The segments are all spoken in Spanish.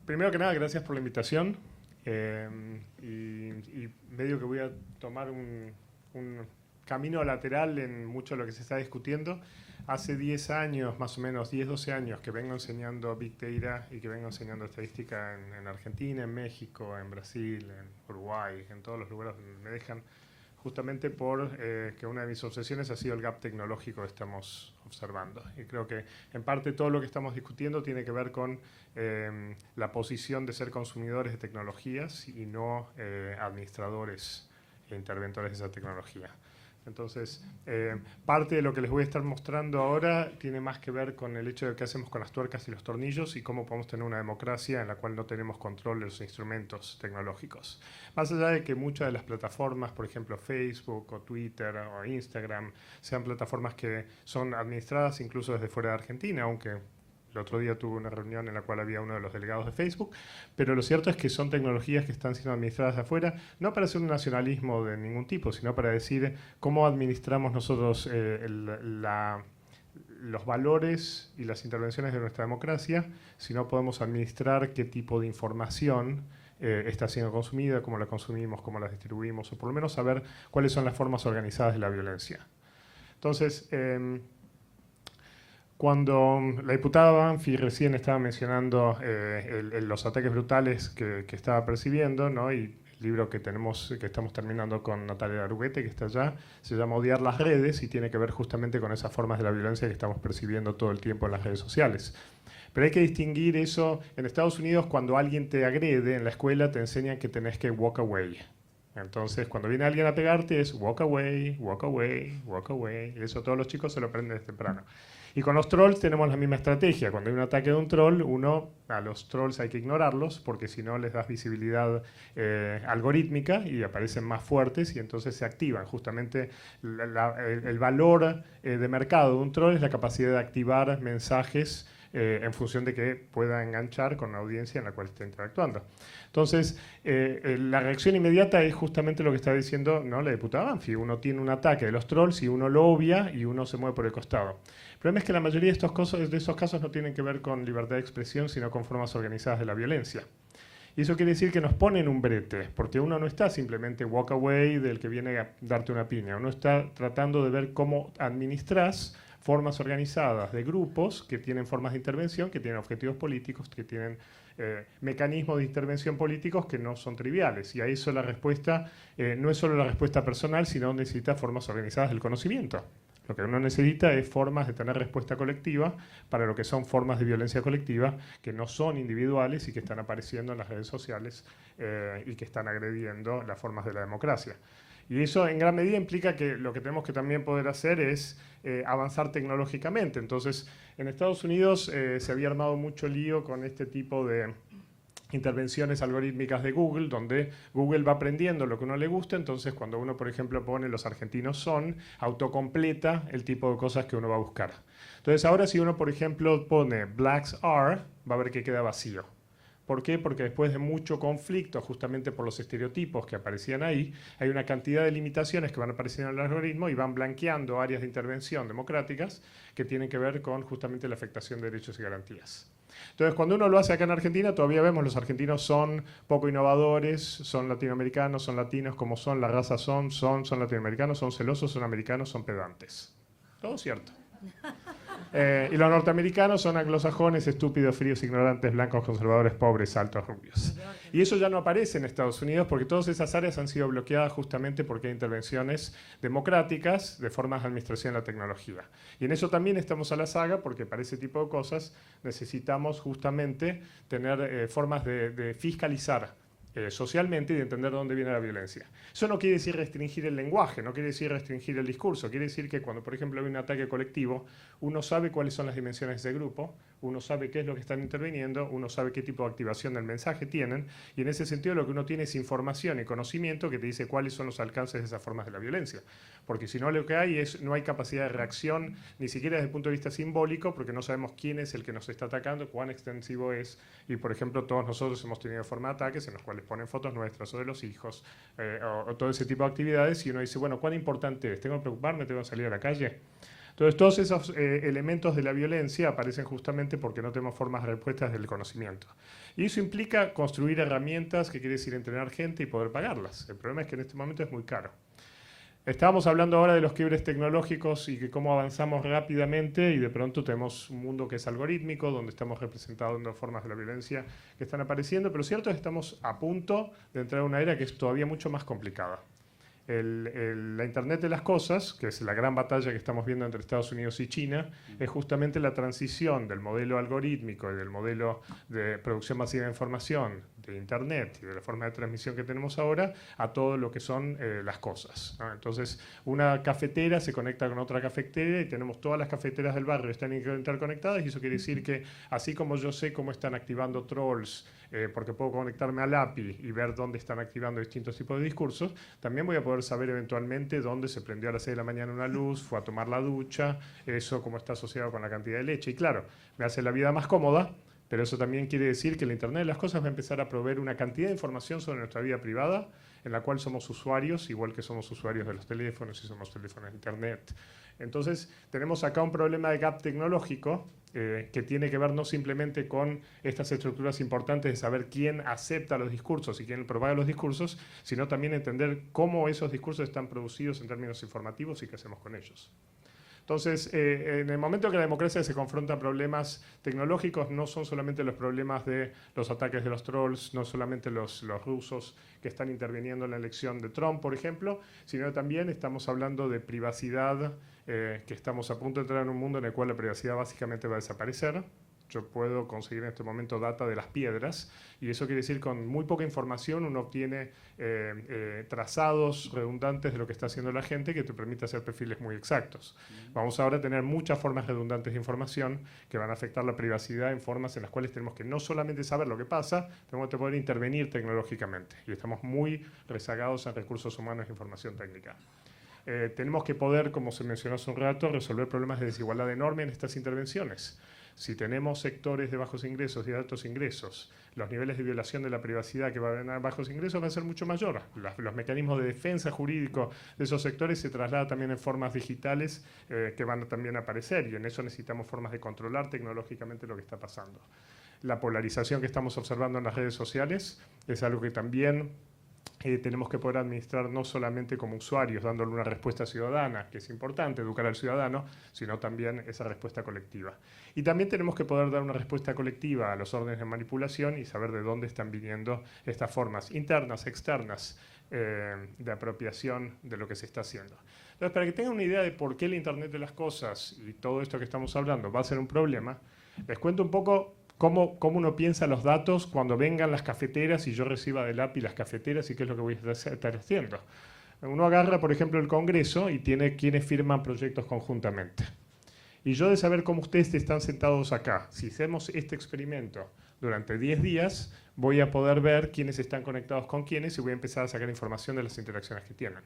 Primero que nada, gracias por la invitación. Y medio que voy a tomar un camino lateral en mucho de lo que se está discutiendo. Hace 10 años, más o menos, 10, 12 años, que vengo enseñando Big Data y que vengo enseñando estadística en Argentina, en México, en Brasil, en Uruguay, en todos los lugares donde me dejan, justamente por que una de mis obsesiones ha sido el gap tecnológico que estamos observando. Y creo que en parte todo lo que estamos discutiendo tiene que ver con la posición de ser consumidores de tecnologías y no administradores e interventores de esa tecnología. Entonces, parte de lo que les voy a estar mostrando ahora tiene más que ver con el hecho de qué hacemos con las tuercas y los tornillos y cómo podemos tener una democracia en la cual no tenemos control de los instrumentos tecnológicos. Más allá de que muchas de las plataformas, por ejemplo Facebook o Twitter o Instagram, sean plataformas que son administradas incluso desde fuera de Argentina, aunque el otro día tuve una reunión en la cual había uno de los delegados de Facebook, pero lo cierto es que son tecnologías que están siendo administradas de afuera, no para hacer un nacionalismo de ningún tipo, sino para decir cómo administramos nosotros los valores y las intervenciones de nuestra democracia, si no podemos administrar qué tipo de información está siendo consumida, cómo la consumimos, cómo la distribuimos, o por lo menos saber cuáles son las formas organizadas de la violencia. Entonces, cuando la diputada Banfi recién estaba mencionando los ataques brutales que estaba percibiendo, ¿no? Y el libro que estamos terminando con Natalia Aruguete, que está allá, se llama Odiar las redes y tiene que ver justamente con esas formas de la violencia que estamos percibiendo todo el tiempo en las redes sociales. Pero hay que distinguir eso. En Estados Unidos, cuando alguien te agrede en la escuela, te enseñan que tenés que walk away. Entonces, cuando viene alguien a pegarte es walk away, walk away, walk away. Y eso todos los chicos se lo aprenden desde temprano. Y con los trolls tenemos la misma estrategia. Cuando hay un ataque de un troll, a los trolls hay que ignorarlos porque si no les das visibilidad algorítmica y aparecen más fuertes y entonces se activan. Justamente el valor de mercado de un troll es la capacidad de activar mensajes en función de que pueda enganchar con la audiencia en la cual está interactuando. Entonces, la reacción inmediata es justamente lo que está diciendo, ¿no?, la diputada Banfi. Uno tiene un ataque de los trolls y uno lo obvia y uno se mueve por el costado. El problema es que la mayoría de esos casos no tienen que ver con libertad de expresión, sino con formas organizadas de la violencia. Y eso quiere decir que nos ponen un brete, porque uno no está simplemente walk away del que viene a darte una piña. Uno está tratando de ver cómo administras formas organizadas de grupos que tienen formas de intervención, que tienen objetivos políticos, que tienen mecanismos de intervención políticos que no son triviales. Y a eso la respuesta no es solo la respuesta personal, sino necesita formas organizadas del conocimiento. Lo que uno necesita es formas de tener respuesta colectiva para lo que son formas de violencia colectiva que no son individuales y que están apareciendo en las redes sociales y que están agrediendo las formas de la democracia. Y eso en gran medida implica que lo que tenemos que también poder hacer es avanzar tecnológicamente. Entonces, en Estados Unidos se había armado mucho lío con este tipo de intervenciones algorítmicas de Google, donde Google va aprendiendo lo que a uno le gusta, entonces cuando uno, por ejemplo, pone los argentinos son, autocompleta el tipo de cosas que uno va a buscar. Entonces ahora si uno, por ejemplo, pone blacks are, va a ver que queda vacío. ¿Por qué? Porque después de mucho conflicto, justamente por los estereotipos que aparecían ahí, hay una cantidad de limitaciones que van apareciendo en el algoritmo y van blanqueando áreas de intervención democráticas que tienen que ver con justamente la afectación de derechos y garantías. Entonces, cuando uno lo hace acá en Argentina, todavía vemos los argentinos son poco innovadores, son latinoamericanos, son latinos como son, la raza son latinoamericanos, son celosos, son americanos, son pedantes. Todo cierto. Y los norteamericanos son anglosajones, estúpidos, fríos, ignorantes, blancos, conservadores, pobres, altos, rubios. Y eso ya no aparece en Estados Unidos porque todas esas áreas han sido bloqueadas justamente porque hay intervenciones democráticas de formas de administración de la tecnología. Y en eso también estamos a la saga porque para ese tipo de cosas necesitamos justamente tener formas de fiscalizar socialmente y de entender de dónde viene la violencia. Eso no quiere decir restringir el lenguaje, no quiere decir restringir el discurso, quiere decir que cuando, por ejemplo, hay un ataque colectivo, uno sabe cuáles son las dimensiones de ese grupo, uno sabe qué es lo que están interviniendo, uno sabe qué tipo de activación del mensaje tienen, y en ese sentido lo que uno tiene es información y conocimiento que te dice cuáles son los alcances de esas formas de la violencia. Porque si no, lo que hay es no hay capacidad de reacción, ni siquiera desde el punto de vista simbólico, porque no sabemos quién es el que nos está atacando, cuán extensivo es, y por ejemplo, todos nosotros hemos tenido forma de ataques en los cuales ponen fotos nuestras o de los hijos, o todo ese tipo de actividades, y uno dice, bueno, ¿cuán importante es? ¿Tengo que preocuparme? ¿Tengo que salir a la calle? Entonces, todos esos elementos de la violencia aparecen justamente porque no tenemos formas de respuestas del conocimiento. Y eso implica construir herramientas, que quiere decir entrenar gente y poder pagarlas. El problema es que en este momento es muy caro. Estábamos hablando ahora de los quiebres tecnológicos y que cómo avanzamos rápidamente y de pronto tenemos un mundo que es algorítmico, donde estamos representando formas de la violencia que están apareciendo, pero cierto es que estamos a punto de entrar a una era que es todavía mucho más complicada. La Internet de las cosas, que es la gran batalla que estamos viendo entre Estados Unidos y China, es justamente la transición del modelo algorítmico y del modelo de producción masiva de información de Internet y de la forma de transmisión que tenemos ahora a todo lo que son las cosas, ¿no? Entonces, una cafetera se conecta con otra cafetera y tenemos todas las cafeteras del barrio están interconectadas y eso quiere decir que así como yo sé cómo están activando trolls, porque puedo conectarme al API y ver dónde están activando distintos tipos de discursos, también voy a poder saber eventualmente dónde se prendió a las 6 de la mañana una luz, fue a tomar la ducha, eso cómo está asociado con la cantidad de leche. Y claro, me hace la vida más cómoda, pero eso también quiere decir que la Internet de las cosas va a empezar a proveer una cantidad de información sobre nuestra vida privada, en la cual somos usuarios, igual que somos usuarios de los teléfonos y somos teléfonos de Internet. Entonces, tenemos acá un problema de gap tecnológico que tiene que ver no simplemente con estas estructuras importantes de saber quién acepta los discursos y quién propaga los discursos, sino también entender cómo esos discursos están producidos en términos informativos y qué hacemos con ellos. Entonces, en el momento que la democracia se confronta a problemas tecnológicos, no son solamente los problemas de los ataques de los trolls, no solamente los rusos que están interviniendo en la elección de Trump, por ejemplo, sino también estamos hablando de privacidad, que estamos a punto de entrar en un mundo en el cual la privacidad básicamente va a desaparecer. Yo puedo conseguir en este momento data de las piedras y eso quiere decir que con muy poca información uno obtiene trazados redundantes de lo que está haciendo la gente que te permite hacer perfiles muy exactos. Vamos ahora a tener muchas formas redundantes de información que van a afectar la privacidad en formas en las cuales tenemos que no solamente saber lo que pasa, tenemos que poder intervenir tecnológicamente y estamos muy rezagados en recursos humanos e información técnica. Tenemos que poder, como se mencionó hace un rato, resolver problemas de desigualdad enorme en estas intervenciones. Si tenemos sectores de bajos ingresos y de altos ingresos, los niveles de violación de la privacidad que van a haber bajos ingresos van a ser mucho mayores. Los mecanismos de defensa jurídico de esos sectores se trasladan también en formas digitales que van a también aparecer y en eso necesitamos formas de controlar tecnológicamente lo que está pasando. La polarización que estamos observando en las redes sociales es algo que también tenemos que poder administrar no solamente como usuarios, dándole una respuesta ciudadana, que es importante educar al ciudadano, sino también esa respuesta colectiva. Y también tenemos que poder dar una respuesta colectiva a los órdenes de manipulación y saber de dónde están viniendo estas formas internas, externas, de apropiación de lo que se está haciendo. Entonces, para que tengan una idea de por qué el Internet de las cosas y todo esto que estamos hablando va a ser un problema, les cuento un poco cómo uno piensa los datos cuando vengan las cafeteras y yo reciba del API las cafeteras y qué es lo que voy a estar haciendo. Uno agarra, por ejemplo, el Congreso y tiene quienes firman proyectos conjuntamente. Y yo de saber cómo ustedes están sentados acá, si hacemos este experimento durante 10 días, voy a poder ver quiénes están conectados con quiénes y voy a empezar a sacar información de las interacciones que tienen.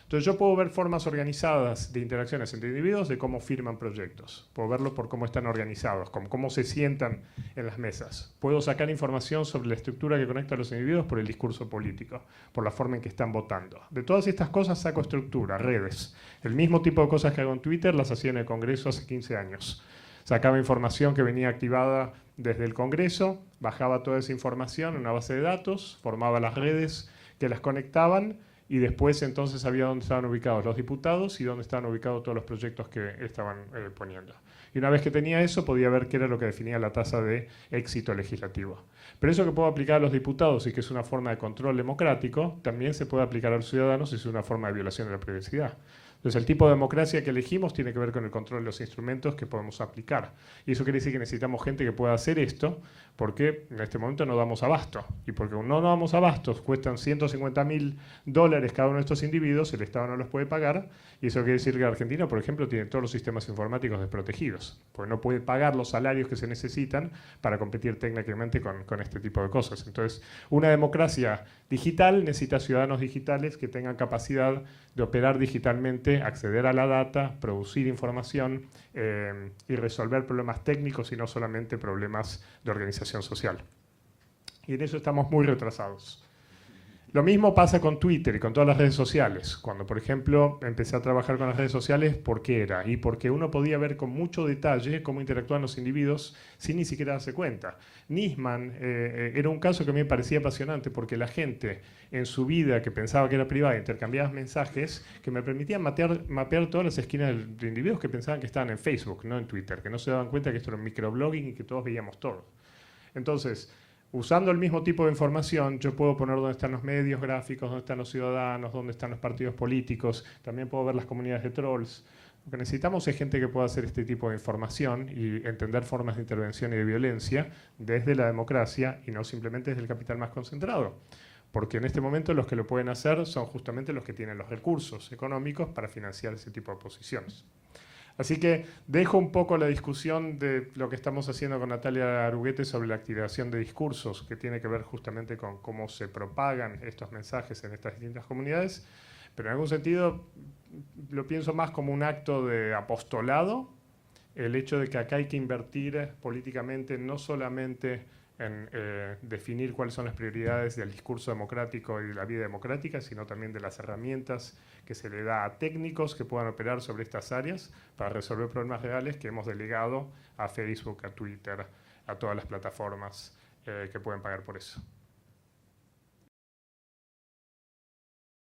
Entonces yo puedo ver formas organizadas de interacciones entre individuos de cómo firman proyectos. Puedo verlo por cómo están organizados, cómo se sientan en las mesas. Puedo sacar información sobre la estructura que conecta a los individuos por el discurso político, por la forma en que están votando. De todas estas cosas saco estructura, redes. El mismo tipo de cosas que hago en Twitter las hacía en el Congreso hace 15 años. Sacaba información que venía activada desde el Congreso, bajaba toda esa información en una base de datos, formaba las redes que las conectaban y después entonces sabía dónde estaban ubicados los diputados y dónde estaban ubicados todos los proyectos que estaban poniendo. Y una vez que tenía eso, podía ver qué era lo que definía la tasa de éxito legislativo. Pero eso que puedo aplicar a los diputados y que es una forma de control democrático, también se puede aplicar a los ciudadanos y es una forma de violación de la privacidad. Entonces, el tipo de democracia que elegimos tiene que ver con el control de los instrumentos que podemos aplicar. Y eso quiere decir que necesitamos gente que pueda hacer esto, porque en este momento no damos abasto. Y porque no damos abasto, cuestan $150.000 cada uno de estos individuos, el Estado no los puede pagar, y eso quiere decir que Argentina, por ejemplo, tiene todos los sistemas informáticos desprotegidos, porque no puede pagar los salarios que se necesitan para competir técnicamente con este tipo de cosas. Entonces, una democracia digital necesita ciudadanos digitales que tengan capacidad de operar digitalmente, acceder a la data, producir información y resolver problemas técnicos y no solamente problemas de organización social. Y en eso estamos muy retrasados. Lo mismo pasa con Twitter y con todas las redes sociales. Cuando, por ejemplo, empecé a trabajar con las redes sociales, ¿por qué era? Y porque uno podía ver con mucho detalle cómo interactúan los individuos sin ni siquiera darse cuenta. Nisman era un caso que a mí me parecía apasionante porque la gente en su vida que pensaba que era privada intercambiaba mensajes que me permitían mapear todas las esquinas de individuos que pensaban que estaban en Facebook, no en Twitter, que no se daban cuenta que esto era un microblogging y que todos veíamos todo. Entonces, usando el mismo tipo de información, yo puedo poner dónde están los medios gráficos, dónde están los ciudadanos, dónde están los partidos políticos, también puedo ver las comunidades de trolls. Lo que necesitamos es gente que pueda hacer este tipo de información y entender formas de intervención y de violencia desde la democracia y no simplemente desde el capital más concentrado. Porque en este momento los que lo pueden hacer son justamente los que tienen los recursos económicos para financiar ese tipo de posiciones. Así que dejo un poco la discusión de lo que estamos haciendo con Natalia Aruguete sobre la activación de discursos, que tiene que ver justamente con cómo se propagan estos mensajes en estas distintas comunidades, pero en algún sentido lo pienso más como un acto de apostolado, el hecho de que acá hay que invertir políticamente no solamente en definir cuáles son las prioridades del discurso democrático y de la vida democrática, sino también de las herramientas que se le da a técnicos que puedan operar sobre estas áreas para resolver problemas reales que hemos delegado a Facebook, a Twitter, a todas las plataformas que pueden pagar por eso.